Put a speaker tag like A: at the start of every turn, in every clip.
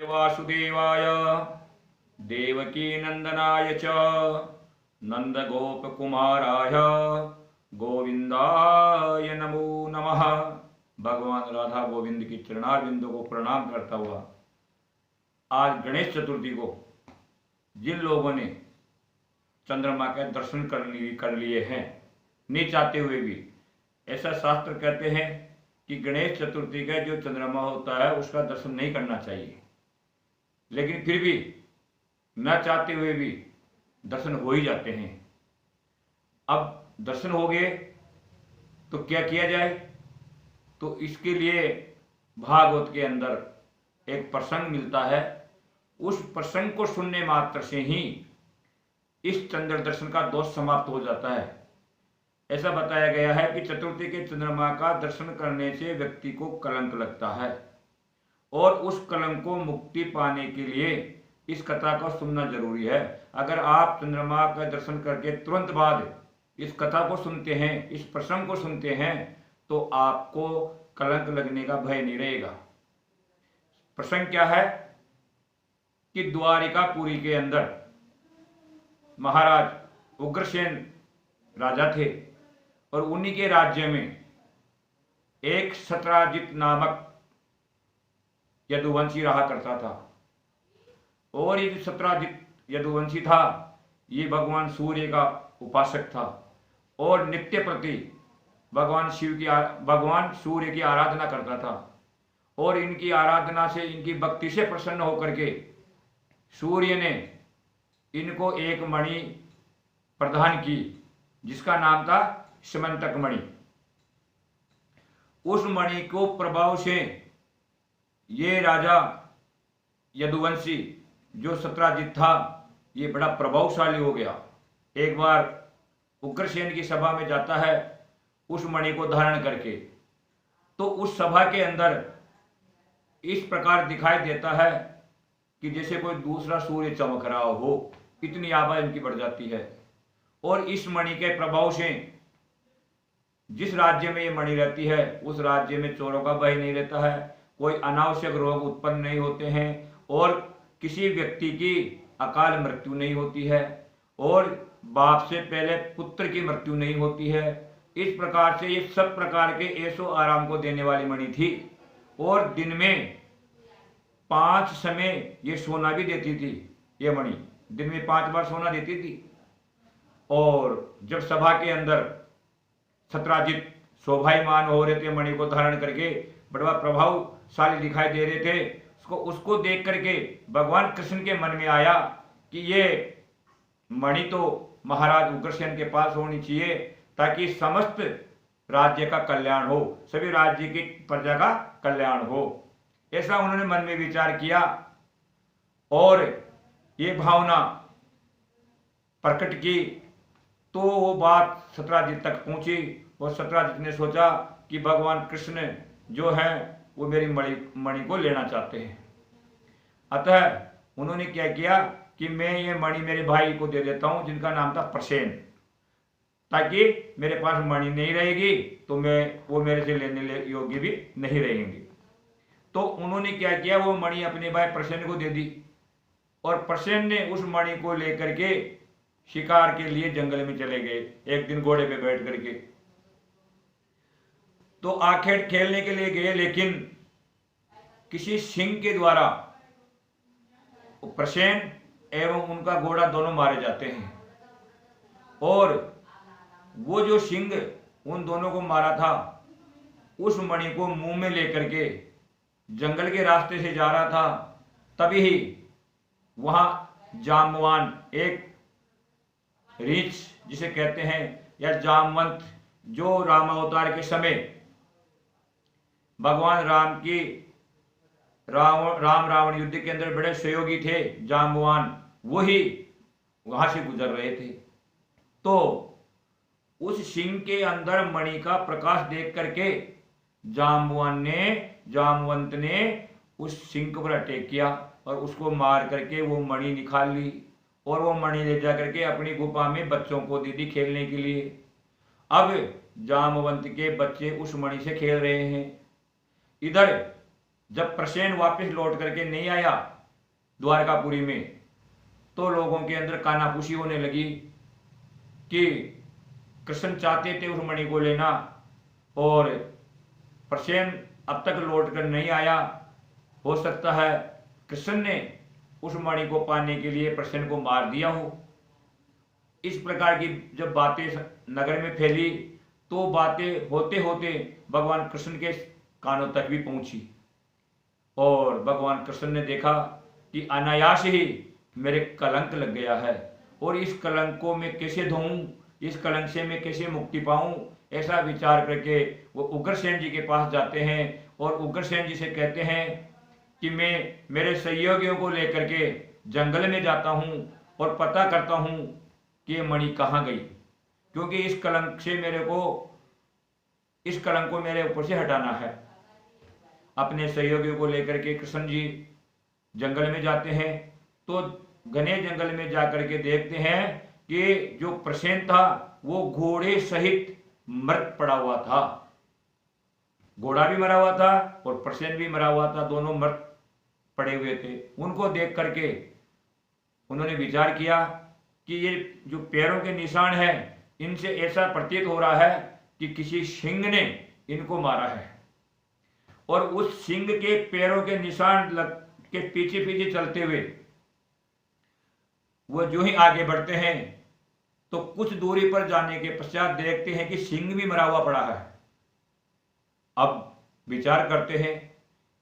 A: वासुदेवाय देवकी नंदनाय च नंदगोपकुमाराय गोविंदाय नमो नमः। भगवान राधा गोविंद की चरणारविंदों को प्रणाम करता हुआ आज गणेश चतुर्थी को जिन लोगों ने चंद्रमा के दर्शन कर लिए हैं, नहीं चाहते हुए भी, ऐसा शास्त्र कहते हैं कि गणेश चतुर्थी का जो चंद्रमा होता है उसका दर्शन नहीं करना चाहिए, लेकिन फिर भी न चाहते हुए भी दर्शन हो ही जाते हैं। अब दर्शन हो गए तो क्या किया जाए? तो इसके लिए भागवत के अंदर एक प्रसंग मिलता है। उस प्रसंग को सुनने मात्र से ही इस चंद्र दर्शन का दोष समाप्त हो जाता है। ऐसा बताया गया है कि चतुर्थी के चंद्रमा का दर्शन करने से व्यक्ति को कलंक लगता है और उस कलंक को मुक्ति पाने के लिए इस कथा को सुनना जरूरी है। अगर आप चंद्रमा का दर्शन करके तुरंत बाद इस कथा को सुनते हैं, इस प्रसंग को सुनते हैं, तो आपको कलंक लगने का भय नहीं रहेगा। प्रसंग क्या है कि द्वारिकापुरी के अंदर महाराज उग्रसेन राजा थे और उन्हीं के राज्य में एक सत्राजित नामक यदुवंशी रहा करता था। और ये जो सत्राजित यदुवंशी था, ये भगवान सूर्य का उपासक था और नित्य प्रति भगवान सूर्य की आराधना करता था। और इनकी आराधना से, इनकी भक्ति से प्रसन्न होकर के सूर्य ने इनको एक मणि प्रदान की जिसका नाम था स्यमंतक मणि। उस मणि को प्रभाव से ये राजा यदुवंशी जो सत्राजित था, ये बड़ा प्रभावशाली हो गया। एक बार उग्रसेन की सभा में जाता है उस मणि को धारण करके, तो उस सभा के अंदर इस प्रकार दिखाई देता है कि जैसे कोई दूसरा सूर्य चमक रहा हो, इतनी आभा इनकी बढ़ जाती है। और इस मणि के प्रभाव से जिस राज्य में ये मणि रहती है उस राज्य में चोरों का भय नहीं रहता है, कोई अनावश्यक रोग उत्पन्न नहीं होते हैं और किसी व्यक्ति की अकाल मृत्यु नहीं होती है और बाप से पहले पुत्र की मृत्यु नहीं होती है। इस प्रकार से ये सब प्रकार के ऐशो आराम को देने वाली मणि थी। और दिन में 5 समय ये सोना भी देती थी। ये मणि दिन में 5 बार सोना देती थी। और जब सभा के अंदर सत्राजित शोभायमान हो रहे थे मणि को धारण करके, बड़ा प्रभावशाली दिखाई दे रहे थे, उसको देख करके भगवान कृष्ण के मन में आया कि ये मणि तो महाराज उग्रसेन के पास होनी चाहिए ताकि समस्त राज्य का कल्याण हो, सभी राज्य की प्रजा का कल्याण हो। ऐसा उन्होंने मन में विचार किया और ये भावना प्रकट की। तो वो बात सत्राजित तक पहुंची और सत्राजित ने सोचा कि भगवान कृष्ण जो है वो मेरी मणि को लेना चाहते हैं। अतः उन्होंने क्या किया कि मैं ये मणि मेरे भाई को दे देता हूं जिनका नाम था प्रसेन, ताकि मेरे पास मणि नहीं रहेगी तो वो मेरे से लेने योग्य भी नहीं रहेंगे। तो उन्होंने क्या किया, वो मणि अपने भाई प्रसेन को दे दी और प्रसेन ने उस मणि को लेकर के शिकार के लिए जंगल में चले गए। एक दिन घोड़े पे बैठ करके तो आखेट खेलने के लिए गए, लेकिन किसी सिंह के द्वारा प्रसेन एवं उनका घोड़ा दोनों मारे जाते हैं। और वो जो सिंह उन दोनों को मारा था, उस मणि को मुंह में लेकर के जंगल के रास्ते से जा रहा था, तभी वहां जामवान, एक रीछ जिसे कहते हैं या जामवंत, जो रामावतार के समय भगवान राम की राम रावण युद्ध के अंदर बड़े सहयोगी थे, जामवान, वही वहां से गुजर रहे थे। तो उस सिंह के अंदर मणि का प्रकाश देख करके जामवंत ने उस सिंह पर अटैक किया और उसको मार करके वो मणि निकाल ली और वो मणि ले जा करके अपनी गुफा में बच्चों को दे दी खेलने के लिए। अब जामवंत के बच्चे उस मणि से खेल रहे हैं। इधर जब प्रसेन वापस लौट करके नहीं आया द्वारकापुरी में, तो लोगों के अंदर कानाफूसी होने लगी कि कृष्ण चाहते थे उस मणि को लेना और प्रसेन अब तक लौट कर नहीं आया, हो सकता है कृष्ण ने उस मणि को पाने के लिए प्रसेन को मार दिया हो। इस प्रकार की जब बातें नगर में फैली तो बातें होते होते भगवान कृष्ण के कानों तक भी पहुंची और भगवान कृष्ण ने देखा कि अनायास ही मेरे कलंक लग गया है और इस कलंक को मैं कैसे धोऊं, इस कलंक से मैं कैसे मुक्ति पाऊं। ऐसा विचार करके वो उग्रसेन जी के पास जाते हैं और उग्रसेन जी से कहते हैं कि मैं मेरे सहयोगियों को लेकर के जंगल में जाता हूं और पता करता हूं कि ये मणि कहाँ गई, क्योंकि इस कलंक को मेरे ऊपर से हटाना है। अपने सहयोगियों को लेकर के कृष्ण जी जंगल में जाते हैं तो घने जंगल में जाकर के देखते हैं कि जो प्रसेन था वो घोड़े सहित मृत पड़ा हुआ था। घोड़ा भी मरा हुआ था और प्रसेन भी मरा हुआ था, दोनों मृत पड़े हुए थे। उनको देख करके उन्होंने विचार किया कि ये जो पैरों के निशान है इनसे ऐसा प्रतीत हो रहा है कि किसी सिंह ने इनको मारा है। और उस सिंह के पैरों के निशान के पीछे पीछे चलते हुए वो जो ही आगे बढ़ते हैं तो कुछ दूरी पर जाने के पश्चात देखते हैं कि सिंह भी मरा हुआ पड़ा है। अब विचार करते हैं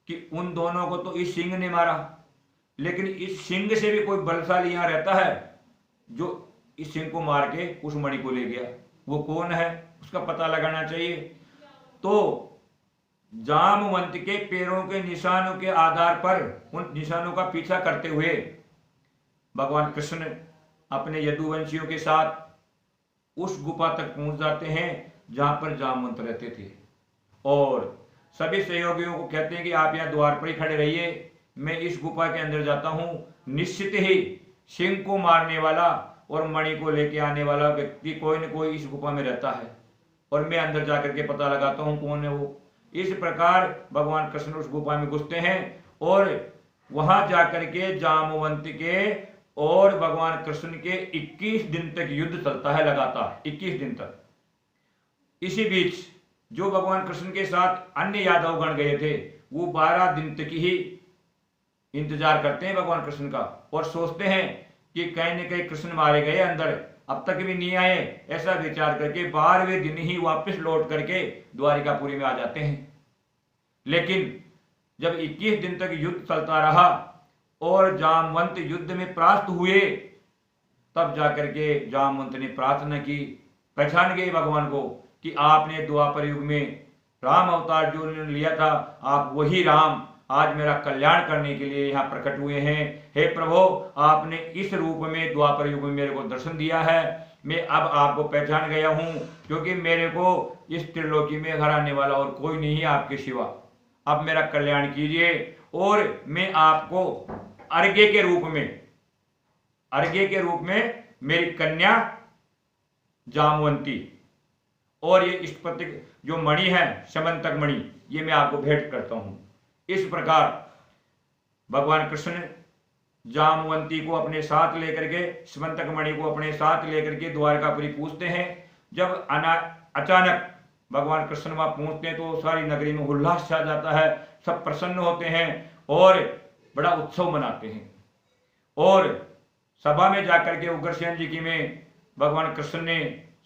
A: कि उन दोनों को तो इस सिंह ने मारा, लेकिन इस सिंह से भी कोई बलशाली यहां रहता है जो इस सिंह को मार के उस मणि को ले गया। वो कौन है उसका पता लगाना चाहिए। तो जामवंत के पैरों के निशानों के आधार पर उन निशानों का पीछा करते हुए भगवान कृष्ण अपने यदुवंशियों के साथ उस गुफा तक पहुंच जाते हैं जहां पर जामवंत रहते थे और सभी सहयोगियों को कहते हैं कि आप यहां द्वार पर ही खड़े रहिए, मैं इस गुफा के अंदर जाता हूं। निश्चित ही सिंह को मारने वाला और मणि को लेके आने वाला व्यक्ति कोई न कोई इस गुफा में रहता है और मैं अंदर जाकर के पता लगाता हूं कौन है वो। इस प्रकार भगवान कृष्ण उस गुफा में घुसते हैं और वहां जाकर के जामवंत के और भगवान कृष्ण के 21 दिन तक युद्ध चलता है, लगातार 21 दिन तक। इसी बीच जो भगवान कृष्ण के साथ अन्य यादवगण गए थे वो 12 दिन तक ही इंतजार करते हैं भगवान कृष्ण का और सोचते हैं कि कहीं न कहीं कृष्ण मारे गए अंदर, अब तक भी नहीं आए। ऐसा विचार करके 12वें दिन ही वापस लौट करके द्वारिकापुरी में आ जाते हैं। लेकिन जब 21 दिन तक युद्ध चलता रहा और जामवंत युद्ध में परास्त हुए, तब जाकर के जामवंत ने प्रार्थना की, पहचान गए भगवान को कि आपने द्वापर युग में राम अवतार जो उन्होंने लिया था, आप वही राम आज मेरा कल्याण करने के लिए यहाँ प्रकट हुए हैं। हे प्रभु, आपने इस रूप में द्वापर युग में मेरे को दर्शन दिया है, मैं अब आपको पहचान गया हूँ, क्योंकि मेरे को इस त्रिलोकी में हराने वाला और कोई नहीं है आपके सिवा। अब मेरा कल्याण कीजिए और मैं आपको अर्घ्य के रूप में मेरी कन्या जामवंती और ये स्फटिक जो मणि है समंतक मणि, ये मैं आपको भेंट करता हूं। इस प्रकार भगवान कृष्ण जामवंती को अपने साथ लेकर के, समंतक मणि को अपने साथ लेकर के द्वारकापुरी पहुंचते हैं। जब अचानक भगवान कृष्ण वहां पहुंचते हैं तो सारी नगरी में उल्लास छा जाता है, सब प्रसन्न होते हैं और बड़ा उत्सव मनाते हैं। और सभा में जाकर के उग्रसेन जी की में भगवान कृष्ण ने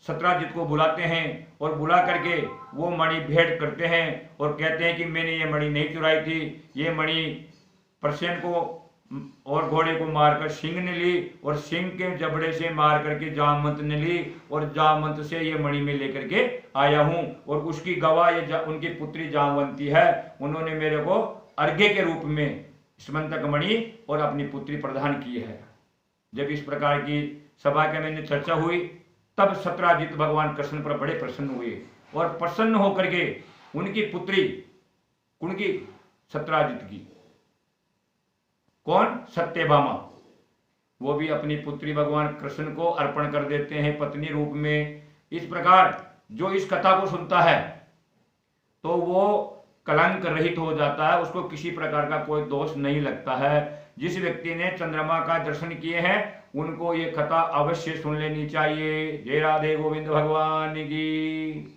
A: सत्राजित को बुलाते हैं और बुला करके वो मणि भेंट करते हैं और कहते हैं कि मैंने ये मणि नहीं चुराई थी, ये मणि प्रसेन को और घोड़े को मारकर सिंह ने ली और सिंह के जबड़े से मार करके जामवंत ने ली और जामवंत से ये मणि में लेकर के आया हूं और उसकी गवाह ये उनकी पुत्री जामवंती है। उन्होंने मेरे को अर्घ्य के रूप में समंतक मणि और अपनी पुत्री प्रदान की है। जब इस प्रकार की सभा के मैंने चर्चा हुई तब सत्राजित भगवान कृष्ण पर बड़े प्रसन्न हुए और प्रसन्न होकर के उनकी पुत्री, उनकी सत्राजित की, कौन, सत्यभामा, वो भी अपनी पुत्री भगवान कृष्ण को अर्पण कर देते हैं पत्नी रूप में। इस प्रकार जो इस कथा को सुनता है तो वो कलंक रहित हो जाता है, उसको किसी प्रकार का कोई दोष नहीं लगता है। जिस व्यक्ति ने चंद्रमा का दर्शन किए हैं उनको ये कथा अवश्य सुन लेनी चाहिए। जय राधे गोविंद भगवान की।